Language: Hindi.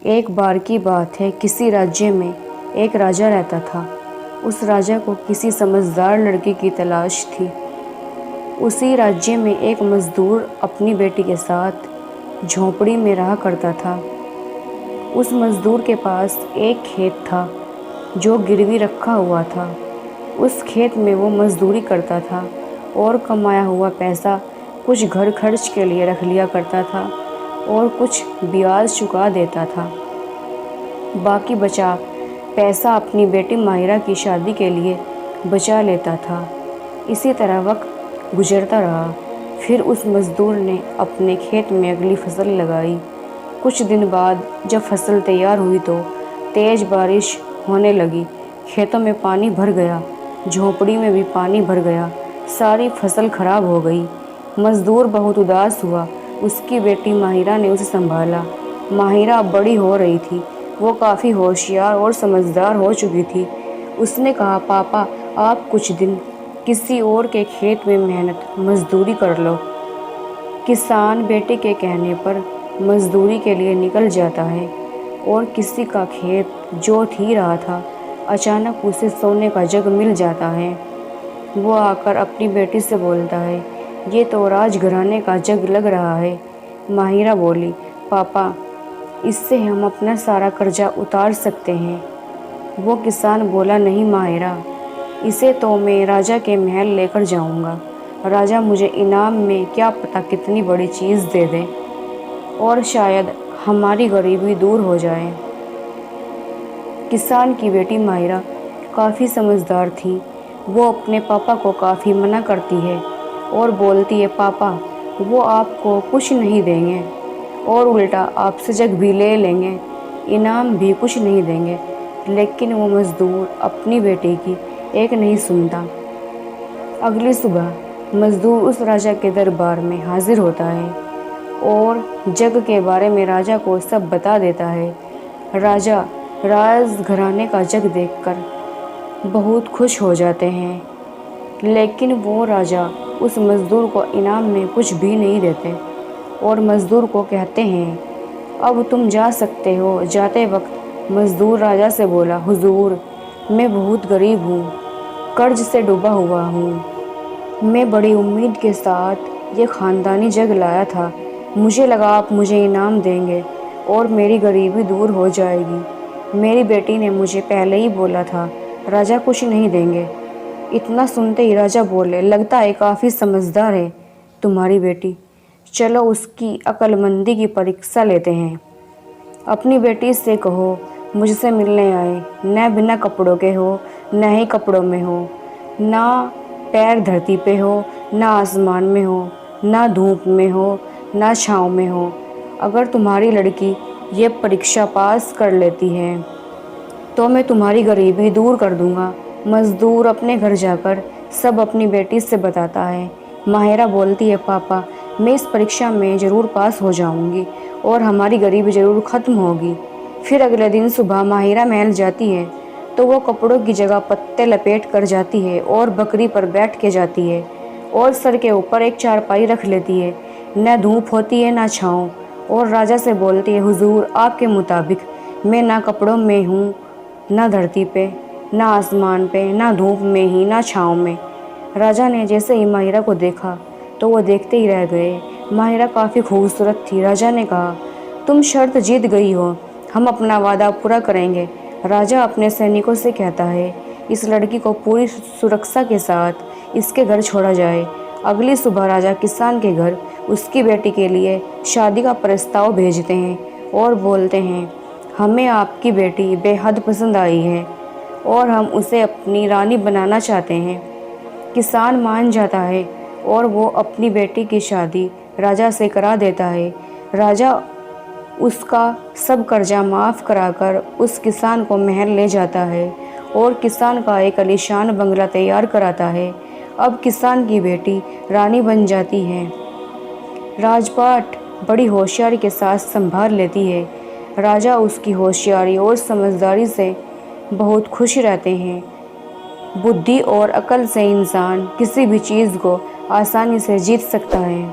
एक बार की बात है, किसी राज्य में एक राजा रहता था। उस राजा को किसी समझदार लड़की की तलाश थी। उसी राज्य में एक मजदूर अपनी बेटी के साथ झोंपड़ी में रहा करता था। उस मजदूर के पास एक खेत था जो गिरवी रखा हुआ था। उस खेत में वो मजदूरी करता था और कमाया हुआ पैसा कुछ घर खर्च के लिए रख लिया करता था और कुछ ब्याज चुका देता था। बाकी बचा पैसा अपनी बेटी माहिरा की शादी के लिए बचा लेता था। इसी तरह वक्त गुजरता रहा। फिर उस मज़दूर ने अपने खेत में अगली फसल लगाई। कुछ दिन बाद जब फसल तैयार हुई तो तेज़ बारिश होने लगी। खेतों में पानी भर गया, झोंपड़ी में भी पानी भर गया। सारी फसल खराब हो गई। मज़दूर बहुत उदास हुआ। उसकी बेटी माहिरा ने उसे संभाला। माहिरा अब बड़ी हो रही थी। वो काफ़ी होशियार और समझदार हो चुकी थी। उसने कहा, पापा, आप कुछ दिन किसी और के खेत में मेहनत मजदूरी कर लो। किसान बेटे के कहने पर मजदूरी के लिए निकल जाता है और किसी का खेत जोत ही रहा था। अचानक उसे सोने का जग मिल जाता है। वो आकर अपनी बेटी से बोलता है, ये तो राजघराने का जग लग रहा है। माहिरा बोली, पापा, इससे हम अपना सारा कर्जा उतार सकते हैं। वो किसान बोला, नहीं माहिरा, इसे तो मैं राजा के महल लेकर जाऊंगा। राजा मुझे इनाम में क्या पता कितनी बड़ी चीज़ दे दे और शायद हमारी गरीबी दूर हो जाए। किसान की बेटी माहिरा काफ़ी समझदार थी। वो अपने पापा को काफ़ी मना करती है और बोलती है, पापा, वो आपको कुछ नहीं देंगे और उल्टा आपसे जग भी ले लेंगे, इनाम भी कुछ नहीं देंगे। लेकिन वो मज़दूर अपनी बेटी की एक नहीं सुनता। अगली सुबह मज़दूर उस राजा के दरबार में हाजिर होता है और जग के बारे में राजा को सब बता देता है। राजा राजघराने का जग देखकर बहुत खुश हो जाते हैं, लेकिन वो राजा उस मज़दूर को इनाम में कुछ भी नहीं देते और मज़दूर को कहते हैं, अब तुम जा सकते हो। जाते वक्त मज़दूर राजा से बोला, हुजूर, मैं बहुत गरीब हूँ, कर्ज से डूबा हुआ हूँ। मैं बड़ी उम्मीद के साथ ये ख़ानदानी जग लाया था। मुझे लगा आप मुझे इनाम देंगे और मेरी गरीबी दूर हो जाएगी। मेरी बेटी ने मुझे पहले ही बोला था, राजा कुछ नहीं देंगे। इतना सुनते ही राजा बोले, लगता है काफ़ी समझदार है तुम्हारी बेटी। चलो उसकी अक्लमंदी की परीक्षा लेते हैं। अपनी बेटी से कहो मुझसे मिलने आए। न बिना कपड़ों के हो, न ही कपड़ों में हो, ना पैर धरती पे हो, ना आसमान में हो, ना धूप में हो, ना छाँव में हो। अगर तुम्हारी लड़की ये परीक्षा पास कर लेती है तो मैं तुम्हारी गरीबी दूर कर दूंगा। मज़दूर अपने घर जाकर सब अपनी बेटी से बताता है। माहिरा बोलती है, पापा, मैं इस परीक्षा में ज़रूर पास हो जाऊंगी और हमारी गरीबी ज़रूर ख़त्म होगी। फिर अगले दिन सुबह माहिरा महल जाती है तो वो कपड़ों की जगह पत्ते लपेट कर जाती है और बकरी पर बैठ के जाती है और सर के ऊपर एक चारपाई रख लेती है। न धूप होती है, ना छाँव। और राजा से बोलती है, हुजूर, आपके मुताबिक मैं ना कपड़ों में हूँ, ना धरती पे, ना आसमान पे, ना धूप में ही, ना छाँव में। राजा ने जैसे ही माहिरा को देखा तो वो देखते ही रह गए। माहिरा काफ़ी खूबसूरत थी। राजा ने कहा, तुम शर्त जीत गई हो, हम अपना वादा पूरा करेंगे। राजा अपने सैनिकों से कहता है, इस लड़की को पूरी सुरक्षा के साथ इसके घर छोड़ा जाए। अगली सुबह राजा किसान के घर उसकी बेटी के लिए शादी का प्रस्ताव भेजते हैं और बोलते हैं, हमें आपकी बेटी बेहद पसंद आई है और हम उसे अपनी रानी बनाना चाहते हैं। किसान मान जाता है और वो अपनी बेटी की शादी राजा से करा देता है। राजा उसका सब कर्जा माफ़ कराकर उस किसान को महल ले जाता है और किसान का एक आलीशान बंगला तैयार कराता है। अब किसान की बेटी रानी बन जाती है। राजपाट बड़ी होशियारी के साथ संभाल लेती है। राजा उसकी होशियारी और समझदारी से बहुत खुश रहते हैं। बुद्धि और अकल से इंसान किसी भी चीज़ को आसानी से जीत सकता है।